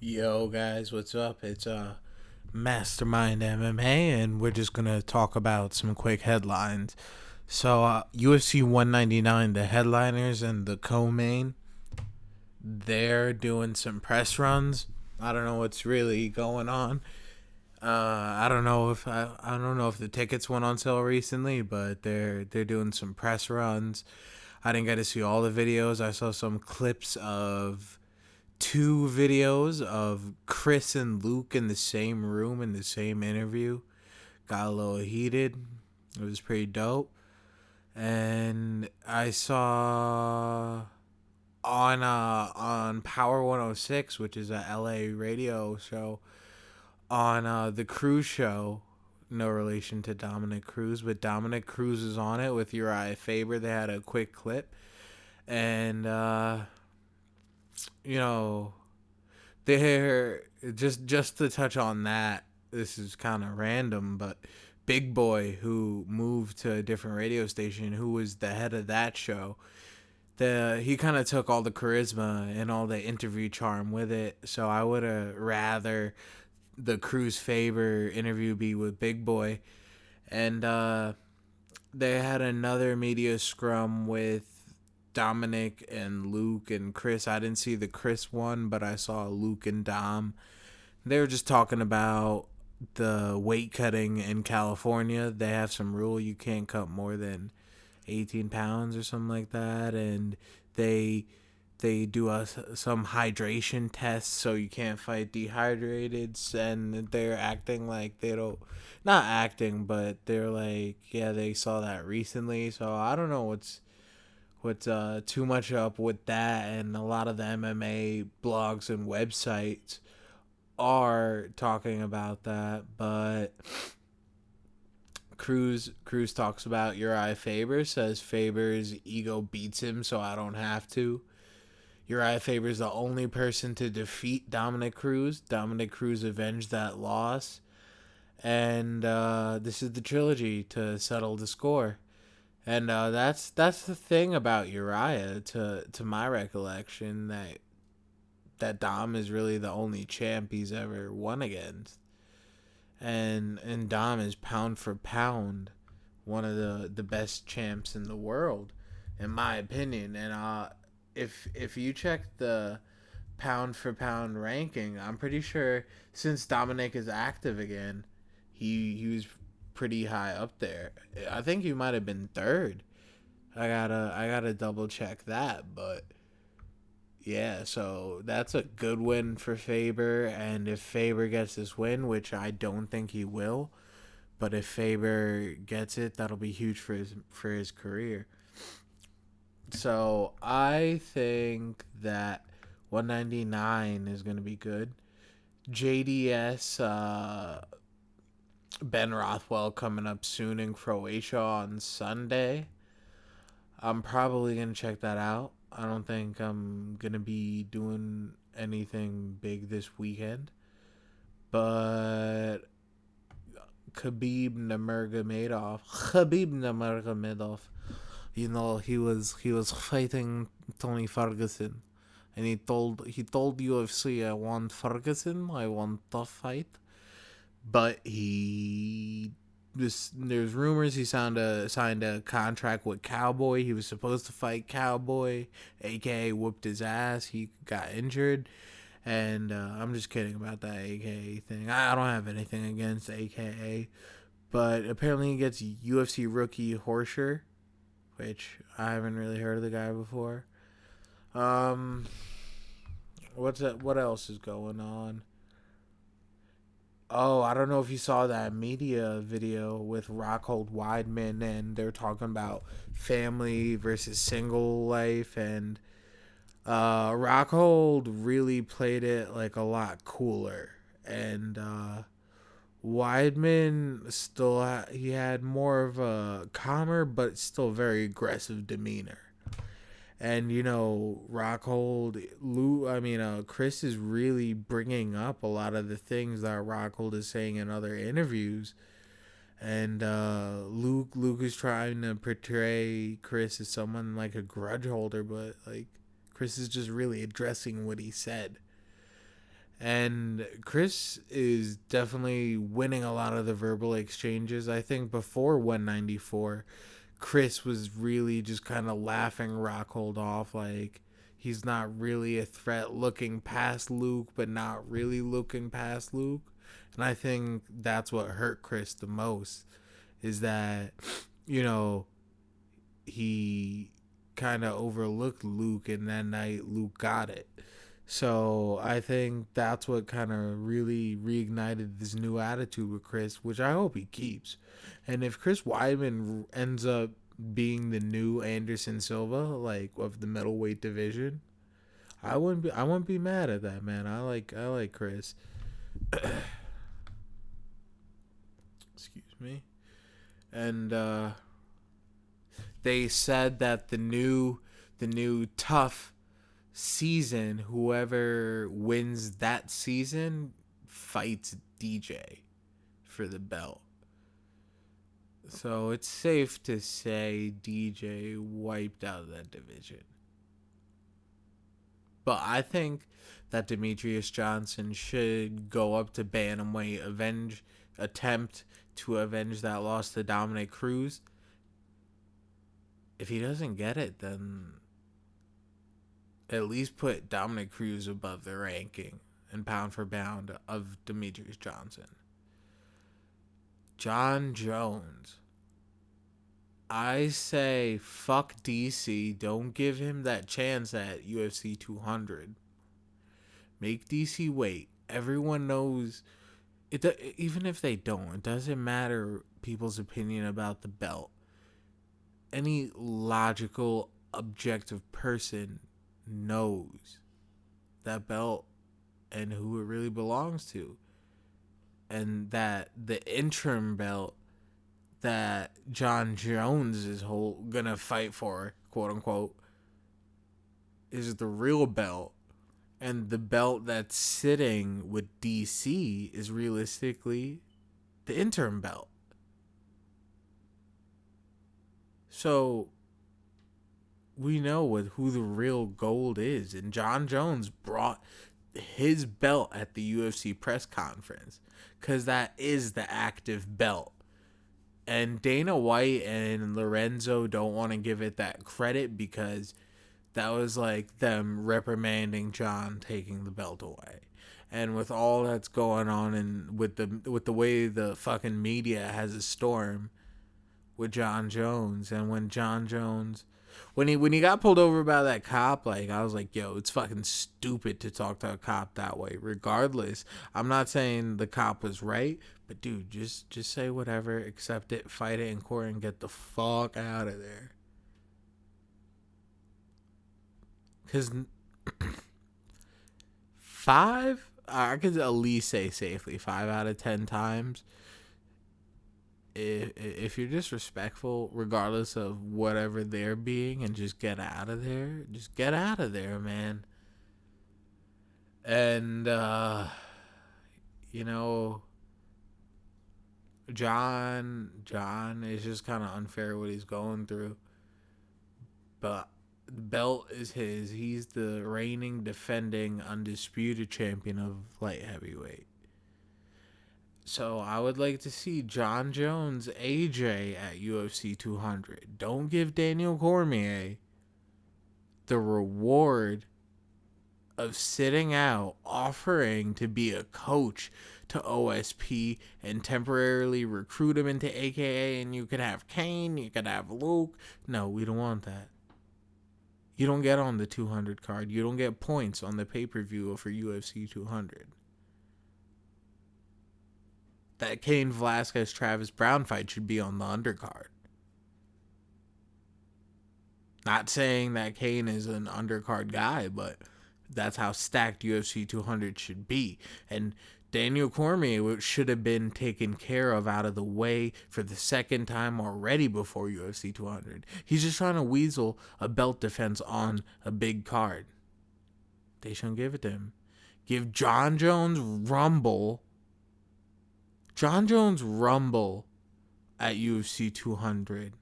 Yo guys, what's up? It's Mastermind MMA, and we're just gonna talk about some quick headlines. UFC 199, the headliners and the co-main, they're doing some press runs. I don't know what's really going on. I don't know if the tickets went on sale recently, but they're doing some press runs. I didn't get to see all the videos. I saw some clips of two videos of Chris and Luke in the same room in the same interview. Got a little heated. It was pretty dope. And I saw on Power 106, which is a LA radio show, on the Cruz show. No relation to Dominic Cruz, but Dominic Cruz is on it with Uriah Faber. They had a quick clip, and you know, there, just to touch on that, this is kind of random, but Big Boy, who moved to a different radio station, who was the head of that show, he kind of took all the charisma and all the interview charm with it. So I would have rather the Cruz Faber interview be with Big Boy. And they had another media scrum with Dominic and Luke and Chris. I didn't see the Chris one, but I saw Luke and Dom. They were just talking about the weight cutting in California. They have some rule you can't cut more than 18 pounds or something like that, and they do some hydration tests so you can't fight dehydrated, and they're acting like they don't, not acting, but they're like, yeah, they saw that recently. So I don't know what's too much up with that, and a lot of the MMA blogs and websites are talking about that, but Cruz talks about Uriah Faber, says Faber's ego beats him, so I don't have to. Uriah Faber is the only person to defeat Dominic Cruz. Dominic Cruz avenged that loss, and this is the trilogy to settle the score. And that's the thing about Uriah, to my recollection, that Dom is really the only champ he's ever won against, and Dom is pound for pound one of the best champs in the world, in my opinion. And if you check the pound for pound ranking, I'm pretty sure since Dominic is active again, he was pretty high up there. I think he might have been third. I gotta double check that, but yeah, so that's a good win for Faber, and if Faber gets this win, which I don't think he will, but if Faber gets it, that'll be huge for his career. So I think that 199 is gonna be good. JDS Ben Rothwell coming up soon in Croatia on Sunday. I'm probably gonna check that out. I don't think I'm gonna be doing anything big this weekend, but Khabib Nurmagomedov, he was fighting Tony Ferguson, and he told UFC, I want Ferguson, I want the fight, but there's rumors he signed a contract with Cowboy. He was supposed to fight Cowboy, aka whooped his ass. He got injured, and I'm just kidding about that aka thing. I don't have anything against aka, but apparently he gets UFC rookie Horsher, which I haven't really heard of the guy before. Um, what's that? What else is going on? Oh, I don't know if you saw that media video with Rockhold Weidman, and they're talking about family versus single life, and Rockhold really played it like a lot cooler, and Weidman he had more of a calmer but still very aggressive demeanor. And Rockhold, Chris is really bringing up a lot of the things that Rockhold is saying in other interviews, and Luke is trying to portray Chris as someone like a grudge holder, but like Chris is just really addressing what he said. And Chris is definitely winning a lot of the verbal exchanges. I think before 194, Chris was really just kind of laughing Rockhold off. Like, he's not really a threat looking past Luke, but not really looking past Luke. And I think that's what hurt Chris the most is that, you know, he kind of overlooked Luke, and that night Luke got it. So I think that's what kind of really reignited this new attitude with Chris, which I hope he keeps. And if Chris Weidman ends up being the new Anderson Silva, like of the middleweight division, I wouldn't be mad at that, man. I like Chris. Excuse me. And they said that the new tough season, whoever wins that season fights DJ for the belt. So it's safe to say DJ wiped out that division. But I think that Demetrius Johnson should go up to bantamweight, attempt to avenge that loss to Dominic Cruz. If he doesn't get it, then at least put Dominic Cruz above the ranking and pound for pound of Demetrius Johnson. John Jones. I say fuck DC. Don't give him that chance at UFC 200. Make DC wait. Everyone knows it. Even if they don't, it doesn't matter people's opinion about the belt. Any logical, objective person knows that belt and who it really belongs to, and that the interim belt that John Jones is gonna fight for, quote unquote, is the real belt, and the belt that's sitting with DC is realistically the interim belt. So we know who the real gold is, and John Jones brought his belt at the UFC press conference because that is the active belt. And Dana White and Lorenzo don't want to give it that credit because that was like them reprimanding John taking the belt away. And with all that's going on and with the way the fucking media has a storm with John Jones, and when John Jones when he got pulled over by that cop, like, I was like, yo, it's fucking stupid to talk to a cop that way. Regardless, I'm not saying the cop was right, but dude, just say whatever, accept it, fight it in court, and get the fuck out of there. Because I could at least say safely 5 out of 10 times, if you're disrespectful, regardless of whatever they're being, and just get out of there, man. And you know, John is just kind of unfair what he's going through, but the belt is his. He's the reigning, defending, undisputed champion of light heavyweight. So I would like to see John Jones, AJ at UFC 200. Don't give Daniel Cormier the reward of sitting out, offering to be a coach to OSP and temporarily recruit him into AKA, and you could have Kane, you could have Luke. No, we don't want that. You don't get on the 200 card. You don't get points on the pay-per-view for UFC 200. That Cain Velasquez Travis Brown fight should be on the undercard. Not saying that Cain is an undercard guy, but that's how stacked UFC 200 should be. And Daniel Cormier should have been taken care of out of the way for the second time already before UFC 200. He's just trying to weasel a belt defense on a big card. They shouldn't give it to him. Give John Jones Rumble at UFC 200.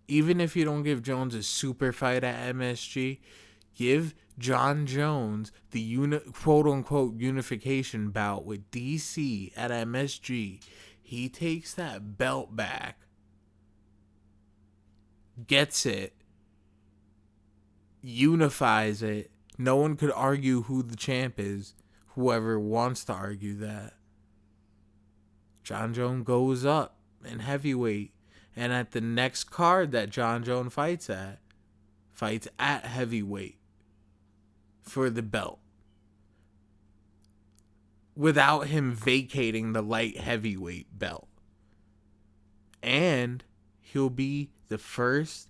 Even if you don't give Jones a super fight at MSG, Give John Jones the quote-unquote unification bout with DC at MSG. He takes that belt back, gets it, unifies it. No one could argue who the champ is, whoever wants to argue that. John Jones goes up in heavyweight, and at the next card that John Jones fights at heavyweight for the belt, without him vacating the light heavyweight belt. And he'll be the first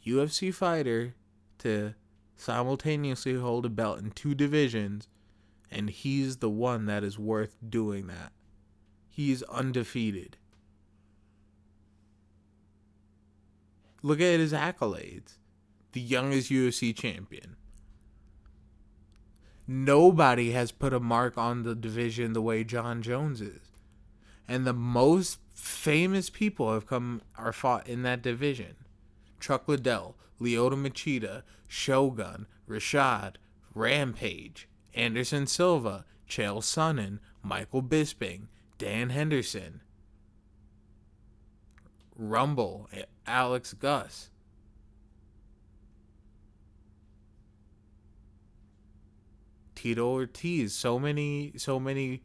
UFC fighter to simultaneously hold a belt in 2 divisions, and he's the one that is worth doing that. He's undefeated. Look at his accolades. The youngest UFC champion. Nobody has put a mark on the division the way John Jones is. And the most famous people are fought in that division. Chuck Liddell, Lyoto Machida, Shogun, Rashad, Rampage, Anderson Silva, Chael Sonnen, Michael Bisping, Dan Henderson, Rumble, Alex Gus. Tito Ortiz. So many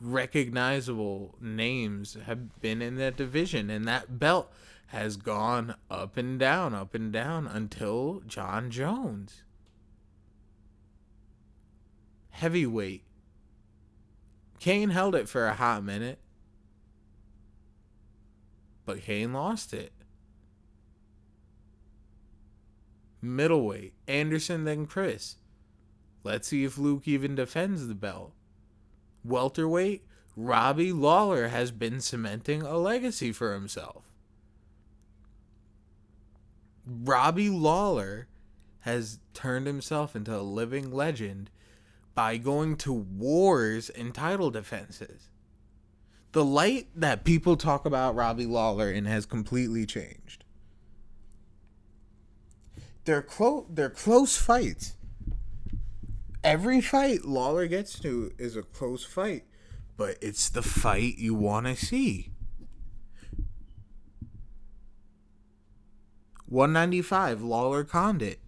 recognizable names have been in that division, and that belt has gone up and down until John Jones. Heavyweight. Kane held it for a hot minute, but Kane lost it. Middleweight. Anderson, then Chris. Let's see if Luke even defends the belt. Welterweight. Robbie Lawler has been cementing a legacy for himself. Robbie Lawler has turned himself into a living legend by going to wars in title defenses. The light that people talk about Robbie Lawler in has completely changed. They're close fights. Every fight Lawler gets to is a close fight, but it's the fight you want to see. 195, Lawler Condit.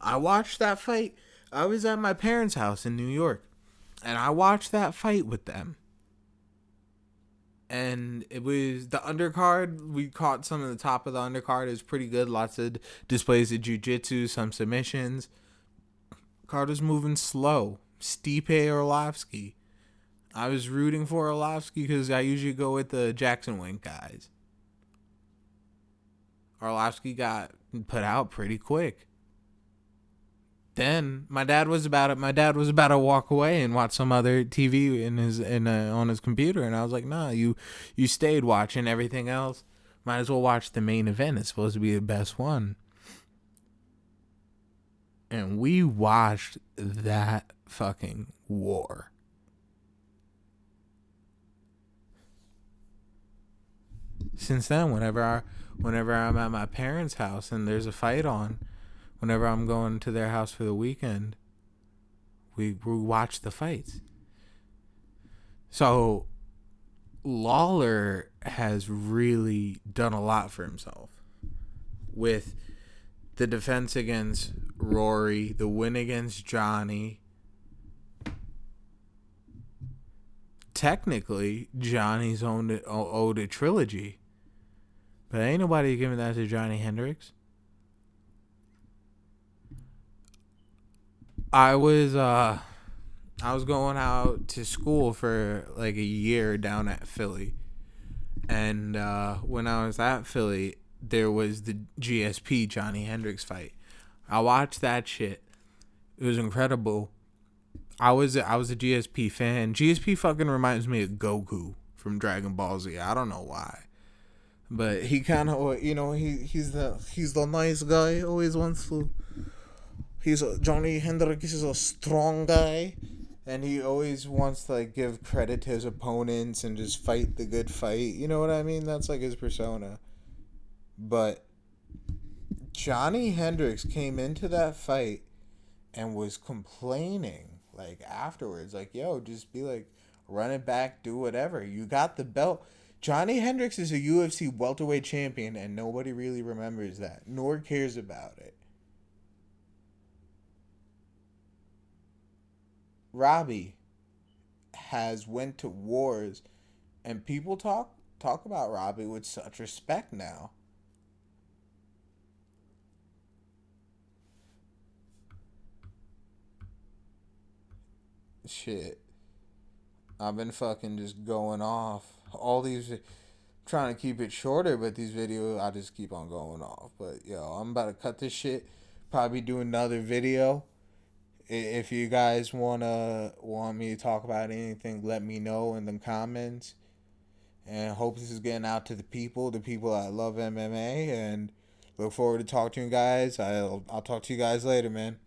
I watched that fight. I was at my parents' house in New York, and I watched that fight with them. And it was the undercard. We caught some of the top of the undercard. It was pretty good. Lots of displays of jiu-jitsu, some submissions. Card was moving slow. Stipe Orlovsky. I was rooting for Orlovsky because I usually go with the Jackson Wink guys. Orlovsky got put out pretty quick. Then my dad was about to walk away and watch some other TV on his computer, and I was like, "Nah, you stayed watching everything else. Might as well watch the main event. It's supposed to be the best one." And we watched that fucking war. Since then, whenever I'm at my parents' house and there's a fight on, whenever I'm going to their house for the weekend, we watch the fights. So Lawler has really done a lot for himself with the defense against Rory, the win against Johnny. Technically, Johnny's owed a trilogy, but ain't nobody giving that to Johnny Hendricks. I was going out to school for like a year down at Philly, and when I was at Philly, there was the GSP Johnny Hendricks fight. I watched that shit. It was incredible. I was a GSP fan. GSP fucking reminds me of Goku from Dragon Ball Z. I don't know why, but he kind of, he's the nice guy. Always wants to. Johnny Hendricks is a strong guy, and he always wants to like give credit to his opponents and just fight the good fight. You know what I mean? That's like his persona. But Johnny Hendricks came into that fight and was complaining like afterwards, like, yo, just be like, run it back, do whatever. You got the belt. Johnny Hendricks is a UFC welterweight champion, and nobody really remembers that, nor cares about it. Robbie has went to wars, and people talk about Robbie with such respect now. Shit, I've been fucking just going off. All these, trying to keep it shorter, but these videos I just keep on going off. But yo, I'm about to cut this shit. Probably do another video. If you guys want me to talk about anything, let me know in the comments. And hope this is getting out to the people that love MMA, and look forward to talking to you guys. I'll talk to you guys later, man.